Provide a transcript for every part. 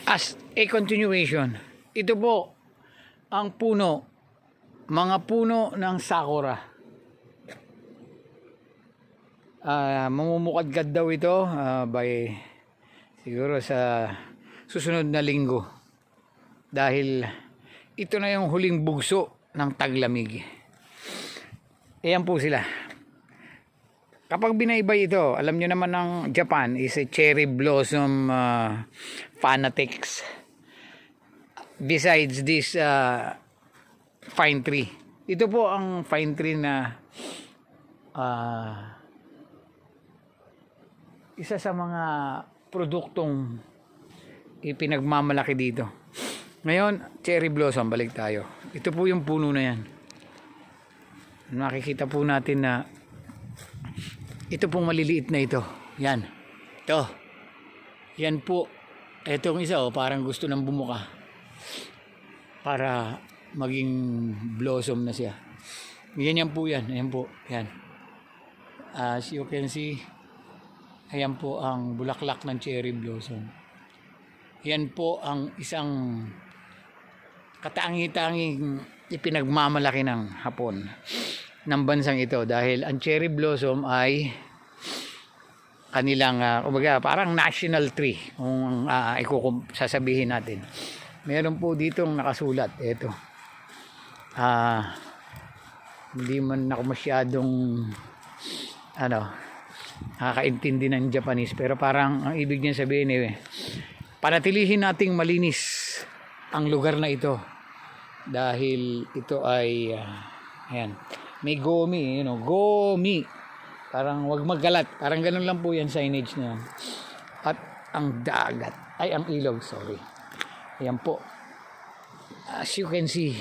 As a continuation, ito po ang puno, mga puno ng sakura. Mamumukadkad daw ito by siguro sa susunod na linggo. Dahil ito na yung huling bugso ng taglamig. Ayan po sila. Kapag binaybay ito, alam nyo naman ng Japan is a cherry blossom fanatics. Besides this pine tree. Ito po ang pine tree na isa sa mga produktong ipinagmamalaki dito. Ngayon, cherry blossom, balik tayo. Ito po yung puno na yan. Makikita po natin na ito pong maliliit na ito. Yan. Ito. Yan po. Itong isa parang gusto nang bumuka. Para maging blossom na siya. Yan po yan. Ayan po. Yan. As you can see, ayan po ang bulaklak ng cherry blossom. Yan po ang isang katangi-tanging ipinagmamalaki ng Hapon, ng bansang ito, dahil ang cherry blossom ay kanilang parang national tree kung sasabihin natin. Meron po ditong nakasulat ito. Hindi man ako masyadong nakakaintindi ng Japanese, pero parang ang ibig niya sabihin panatilihin nating malinis ang lugar na ito dahil ito ay ayan, may gomi, gomi, parang wag magkalat, parang ganun lang po yan signage na yan. At ang dagat ay ang ilog, sorry, ayan po, as you can see,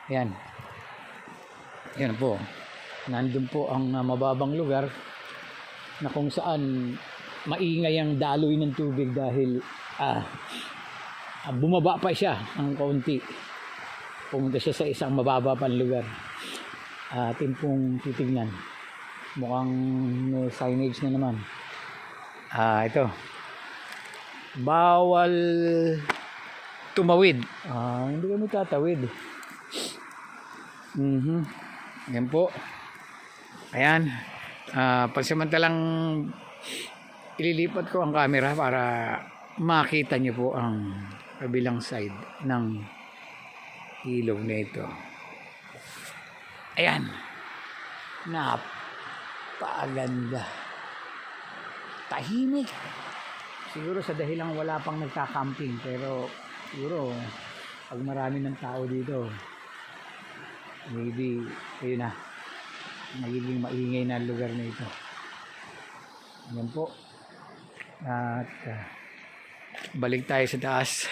ayan po, nandun po ang mababang lugar na kung saan maingay ang daloy ng tubig dahil bumaba pa siya ng kaunti, pumunta siya sa isang mababa pang lugar. Atin pong titignan, mukhang may signage na naman. Ito, bawal tumawid. Hindi kami tatawid. Yan po, ayan. Pansamantalang ililipat ko ang camera para makita nyo po ang kabilang side ng ilog na ito. Ayan, napakaganda, tahimik. Siguro sa dahilang wala pang nagka-camping, pero siguro pag marami ng tao dito, maybe ayun na, magiging maingay na lugar na ito. Ayan po. At balik tayo sa taas.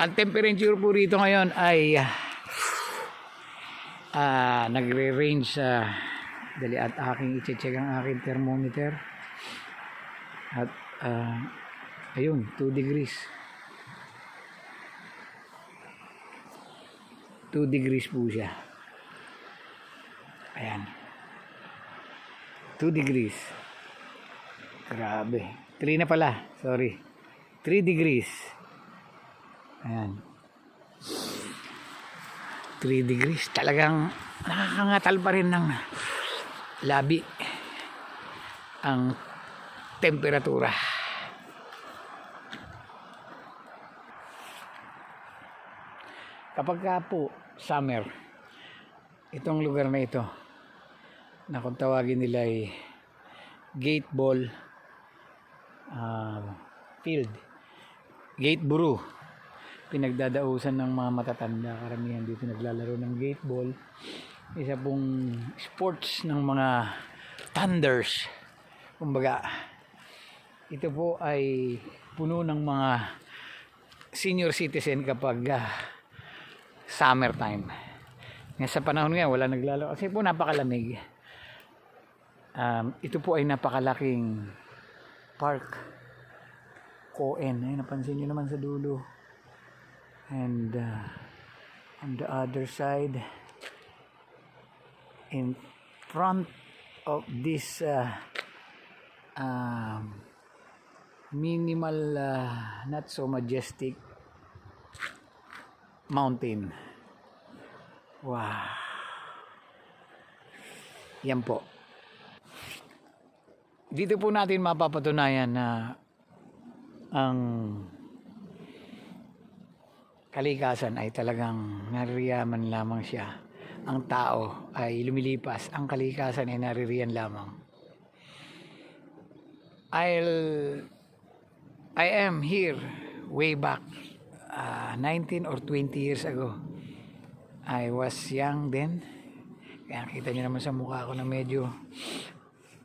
Ang temperature po rito ngayon ay nagre-range dali at aking i-check ang aking thermometer. At ayun, 2 degrees. 2 degrees po siya. Ayan. 2 degrees. Grabe. 3 na pala. Sorry. 3 degrees. Ayan. 3 degrees. Talagang nakakangatal pa rin ng labi ang temperatura. Kapag po summer, itong lugar na ito, na kung tawagin nila ay gate ball field, gate buru, pinagdadausan ng mga matatanda. Karamihan dito naglalaro ng gate ball, isa pong sports ng mga thunders. Kumbaga, ito po ay puno ng mga senior citizen kapag summertime. Sa panahon ngayon wala naglalaro kasi po napakalamig. Ito po ay napakalaking park, Koen. Ay, napansin nyo naman sa dulo. And on the other side, in front of this minimal, not so majestic mountain. Wow. Yan po. Dito po natin mapapatunayan na ang kalikasan ay talagang naririyaman lamang siya. Ang tao ay lumilipas, ang kalikasan ay naririyan lamang. I am here way back 19 or 20 years ago. I was young then. Kaya kita nyo naman sa mukha ko na medyo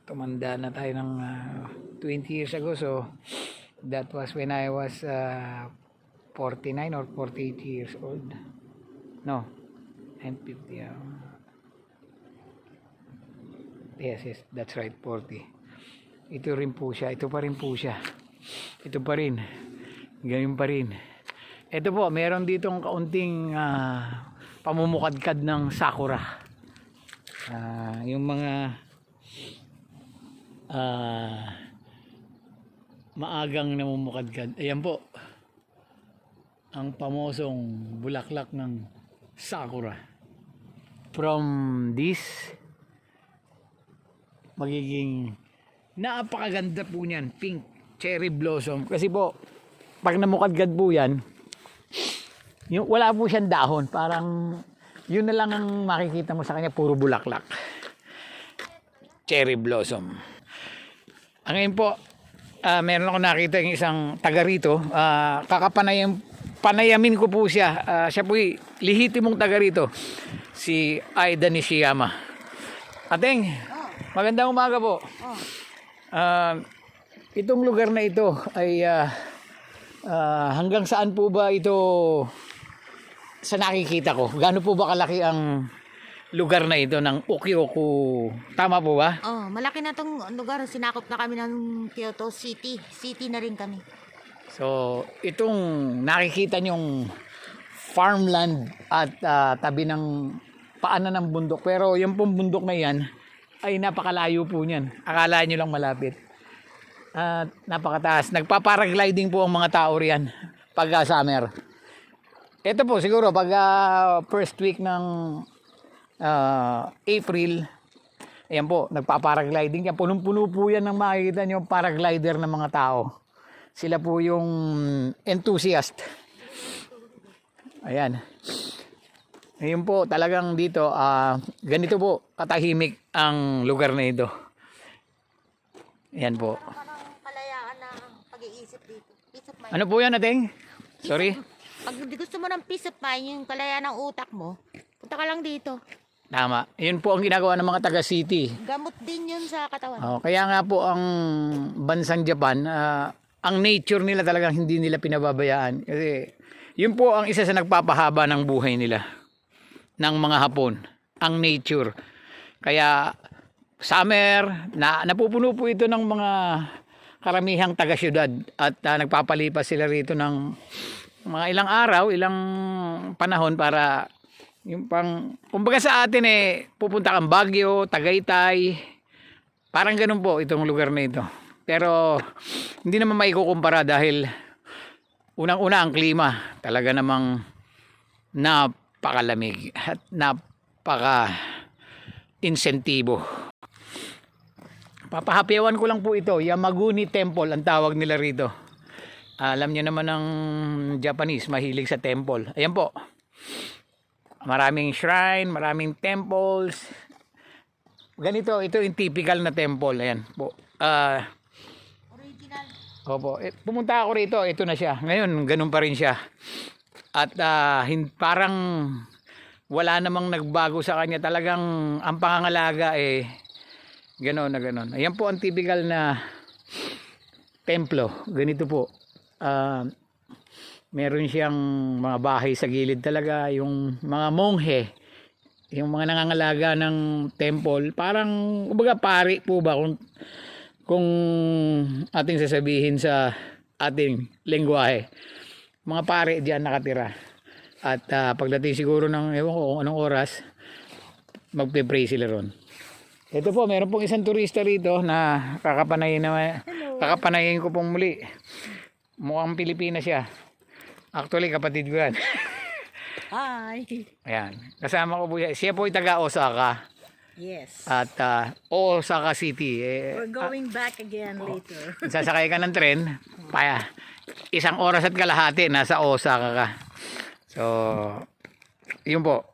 tumanda na tayo ng 20 years ago. So that was when I was 49 or 48 years old. No, I'm 50. Yes, that's right, 40. Ito rin po siya, ito pa rin po siya. Ito pa rin. Ganyan pa rin. Ito po, meron ditong kaunting pamumukadkad ng sakura. Yung mga maagang namumukadkad. Ayan po. Ang pamosong bulaklak ng sakura. From this, magiging napakaganda po niyan, pink cherry blossom. Kasi po, pag namukadkad po yan, yung, wala po siyang dahon. Parang, yun na lang ang makikita mo sa kanya, puro bulaklak. Cherry blossom. Ngayon po, meron ako nakita yung isang taga rito. Panayamin ko po siya. Siya po lihitimong taga rito. Si Aida Nishiyama. Ateng, magandang umaga po. Itong lugar na ito ay hanggang saan po ba ito sa nakikita ko? Gaano po ba kalaki ang lugar na ito ng Ukyoku? Tama po ba? Oh, malaki na tong lugar. Sinakop na kami ng Kyoto City. City na rin kami. So, itong nakikita nyong farmland at tabi ng paanan ng bundok. Pero yung pong bundok na yan ay napakalayo po niyan. Akala nyo lang malapit. At napakataas. Nagpaparagliding po ang mga tao riyan pag summer. Ito po siguro pag first week ng April, ayan po, nagpaparagliding yan. Punong-puno po yan ng makikita nyo paraglider ng mga tao. Sila po yung enthusiast. Ayan. Ngayon po, talagang dito, ganito po, katahimik ang lugar na ito. Ayan po. Kalayaan na pag-iisip dito. Peace of mind. Ano po yan, Ateng? Sorry? Pag gusto mo ng peace of mind, yung kalayaan ng utak mo, punta ka lang dito. Tama. Yun po ang ginagawa ng mga taga-city. Gamot din yun sa katawan. Kaya nga po ang bansang Japan, ang nature nila talagang hindi nila pinababayaan. Kasi yun po ang isa sa nagpapahaba ng buhay nila. Ng mga Hapon. Ang nature. Kaya summer, napupuno po ito ng mga karamihang taga-syudad. At nagpapalipas sila rito ng mga ilang araw, ilang panahon para yung kumbaga sa atin pupunta kang Baguio, Tagaytay, parang ganun po itong lugar na ito. Pero hindi naman maikukumpara dahil unang-una ang klima, talaga namang napakalamig at napaka-insentibo. Papahapyawan ko lang po ito, Yamaguni Temple ang tawag nila rito. Alam niyo naman ng Japanese, mahilig sa temple. Ayan po. Maraming shrine, maraming temples. Ganito, ito yung typical na temple. Ayan po. Original. Opo. Pumunta ako rito, ito na siya. Ngayon, ganun pa rin siya. At parang wala namang nagbago sa kanya. Talagang ang pangangalaga gano'n na gano'n. Ayan po ang typical na templo. Ganito po. Meron siyang mga bahay sa gilid talaga, yung mga monghe, yung mga nangangalaga ng temple, parang kumbaga pari po ba kung ating sasabihin sa ating lengguwahe. Mga pari diyan nakatira. At pagdating siguro ng ewan ko kung anong oras, magpe-pray sila ron. Ito po, meron pong isang turista rito na kakapanay na Kakapanayin ko pong muli. Mukhang Pilipinas siya. Actually, kapatid ko yan. Hi. Ayan. Kasama ko po siya. Siya po ay taga Osaka. Yes. At Osaka City. We're going back again later. Sasakay ka ng tren. 1 oras at kalahati. Nasa Osaka ka. So, yun po.